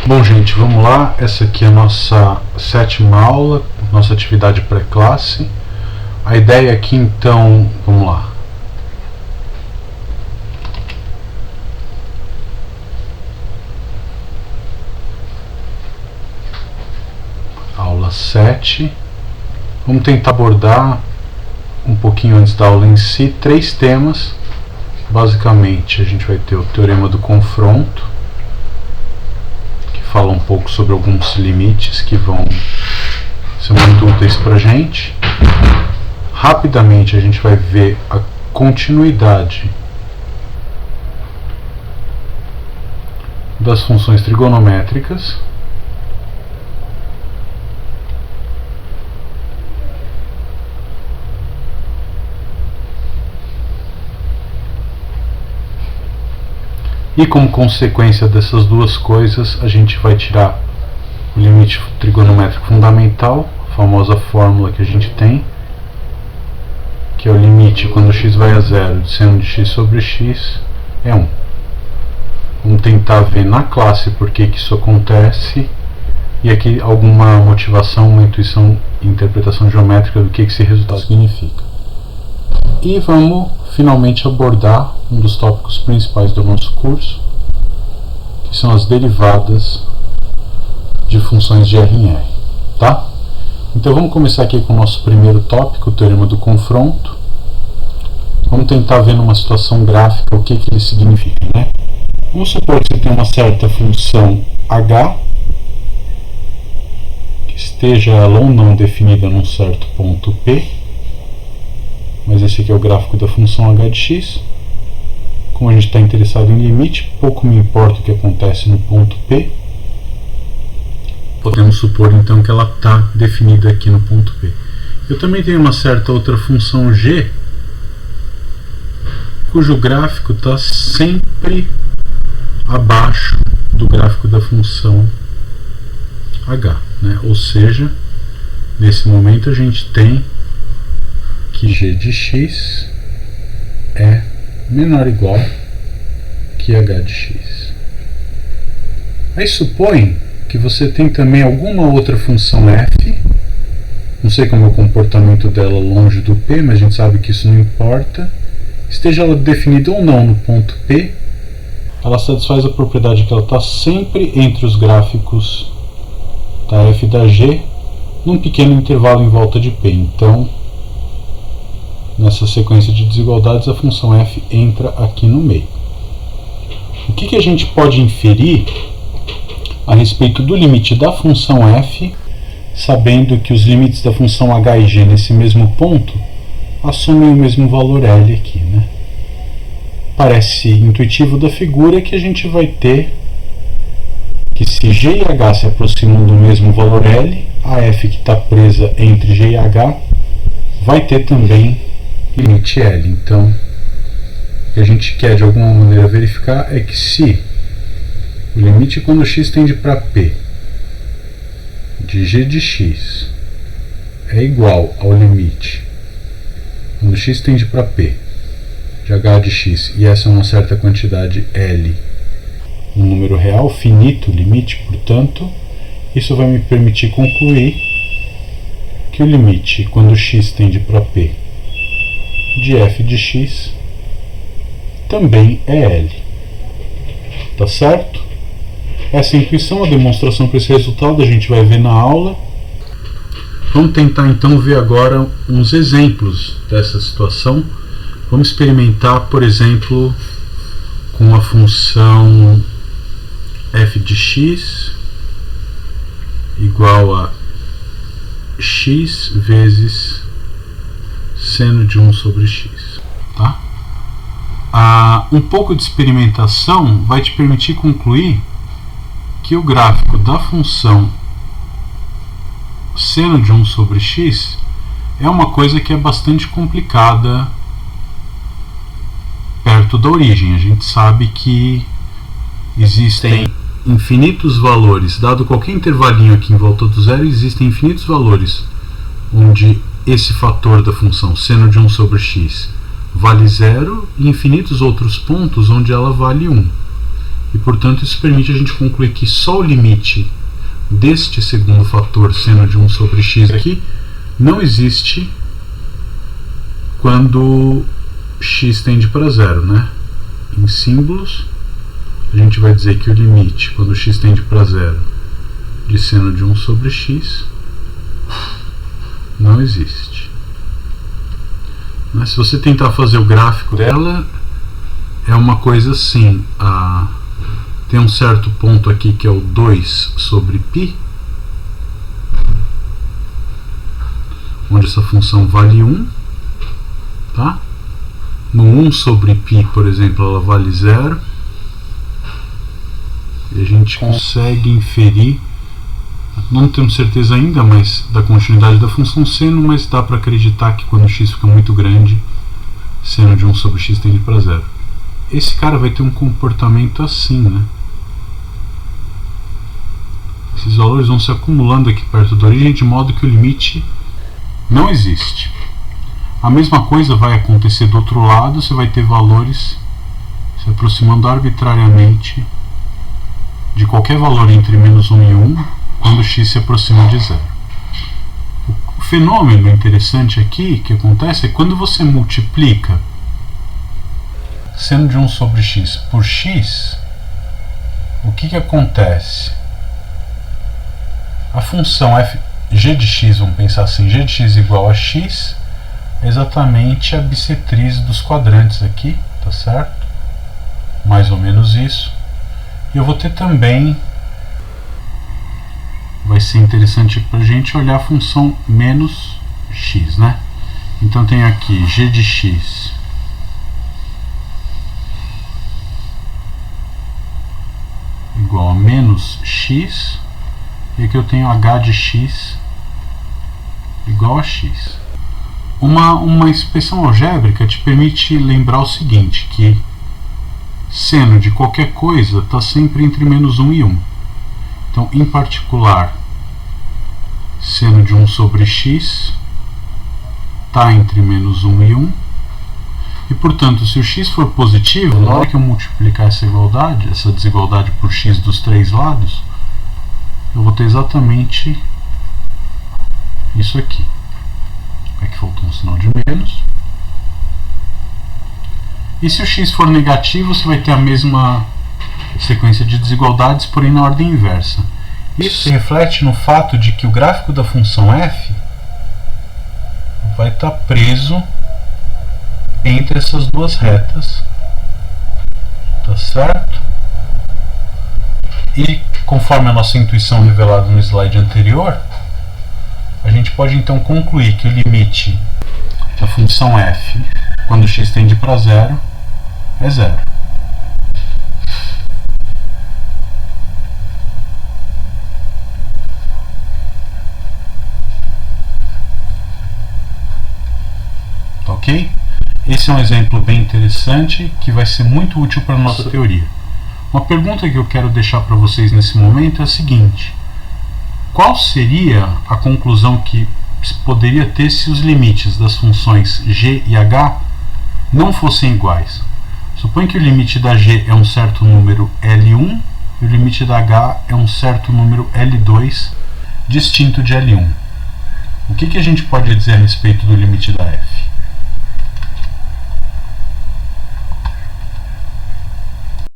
Bom, gente, vamos lá. Essa aqui é a nossa 7ª aula, nossa atividade pré-classe. A ideia aqui, então, vamos lá. Aula 7. Vamos tentar abordar um pouquinho antes da aula em si 3 temas. Basicamente, a gente vai ter o teorema do confronto, que fala um pouco sobre alguns limites que vão ser muito úteis para a gente. Rapidamente, a gente vai ver a continuidade das funções trigonométricas. E como consequência dessas duas coisas, a gente vai tirar o limite trigonométrico fundamental, a famosa fórmula que a gente tem, que é o limite quando x vai a zero de seno de x sobre x é 1. Vamos tentar ver na classe por que isso acontece e aqui alguma motivação, uma intuição e interpretação geométrica do que esse resultado significa. E vamos finalmente abordar um dos tópicos principais do nosso curso, que são as derivadas de funções de R em R, tá? Então vamos começar aqui com o nosso primeiro tópico, o teorema do confronto. Vamos tentar ver numa situação gráfica o que ele significa, né? Vamos supor que você tem uma certa função h, que esteja ela ou não definida num certo ponto P, mas esse aqui é o gráfico da função h de x. Como a gente está interessado em limite, pouco me importa o que acontece no ponto P. Podemos supor então que ela está definida aqui no ponto P. Eu também tenho uma certa outra função g, cujo gráfico está sempre abaixo do gráfico da função h, né? Ou seja, nesse momento a gente tem que g de x é menor ou igual que h de x. Aí supõe que você tem também alguma outra função f, não sei como é o comportamento dela longe do P, mas a gente sabe que isso não importa, esteja ela definida ou não no ponto P, ela satisfaz a propriedade que ela está sempre entre os gráficos da f e da g, num pequeno intervalo em volta de P. Então, nessa sequência de desigualdades, a função f entra aqui no meio. O que a gente pode inferir a respeito do limite da função f, sabendo que os limites da função h e g nesse mesmo ponto assumem o mesmo valor L aqui, né? Parece intuitivo da figura que a gente vai ter que se g e h se aproximam do mesmo valor L, a f que está presa entre g e h vai ter também limite L. Então, o que a gente quer de alguma maneira verificar é que se o limite quando x tende para P de g de x é igual ao limite quando x tende para P de h de x, e essa é uma certa quantidade L, um número real, finito, limite, portanto, isso vai me permitir concluir que o limite quando x tende para P de f de x também é L. Tá certo? Essa intuição, a demonstração para esse resultado, a gente vai ver na aula. Vamos tentar então ver agora uns exemplos dessa situação. Vamos experimentar, por exemplo, com a função f de x igual a x vezes seno de 1 sobre x. Tá? Um pouco de experimentação vai te permitir concluir que o gráfico da função seno de 1 sobre x é uma coisa que é bastante complicada perto da origem. A gente sabe que existem infinitos valores, dado qualquer intervalinho aqui em volta do zero, existem infinitos valores onde esse fator da função seno de 1 sobre x vale 0 e infinitos outros pontos onde ela vale 1. E portanto isso permite a gente concluir que só o limite deste segundo fator seno de 1 sobre x aqui não existe quando x tende para zero, né? Em símbolos a gente vai dizer que o limite quando x tende para zero de seno de 1 sobre x não existe. Mas se você tentar fazer o gráfico dela, é uma coisa assim, tem um certo ponto aqui que é o 2 sobre π, onde essa função vale 1, tá? No 1 sobre π, por exemplo, ela vale 0, e a gente consegue inferir, não temos certeza ainda, mas da continuidade da função seno, mas dá para acreditar que quando x fica muito grande, seno de 1 sobre x tende para 0. Esse cara vai ter um comportamento assim, né? Esses valores vão se acumulando aqui perto da origem, de modo que o limite não existe. A mesma coisa vai acontecer do outro lado, você vai ter valores se aproximando arbitrariamente de qualquer valor entre menos 1 e 1, quando x se aproxima de 0. O fenômeno interessante aqui que acontece é quando você multiplica seno de 1 sobre x por x, o que acontece? A função g de x, vamos pensar assim, g de x igual a x, é exatamente a bissetriz dos quadrantes aqui, tá certo? Mais ou menos isso. E eu vou ter também, vai ser interessante para a gente olhar a função menos x, né? Então tem aqui g de x igual a menos x, e aqui eu tenho h de x igual a x. Uma expressão algébrica te permite lembrar o seguinte, que seno de qualquer coisa está sempre entre menos 1 e 1. Então, em particular, seno de 1 sobre x está entre menos 1 e 1. E, portanto, se o x for positivo, na hora que eu multiplicar essa desigualdade por x dos três lados, eu vou ter exatamente isso aqui. Aqui faltou um sinal de menos. E se o x for negativo, você vai ter a mesma sequência de desigualdades, porém na ordem inversa. Isso se reflete no fato de que o gráfico da função f vai estar preso entre essas duas retas, tá certo? E conforme a nossa intuição revelada no slide anterior, a gente pode então concluir que o limite da função f, quando x tende para zero, é zero. Tá ok? Esse é um exemplo bem interessante que vai ser muito útil para a nossa teoria. Uma pergunta que eu quero deixar para vocês nesse momento é a seguinte: qual seria a conclusão que se poderia ter se os limites das funções g e h não fossem iguais? Suponha que o limite da g é um certo número L1 e o limite da h é um certo número L2 distinto de L1. O que a gente pode dizer a respeito do limite da f?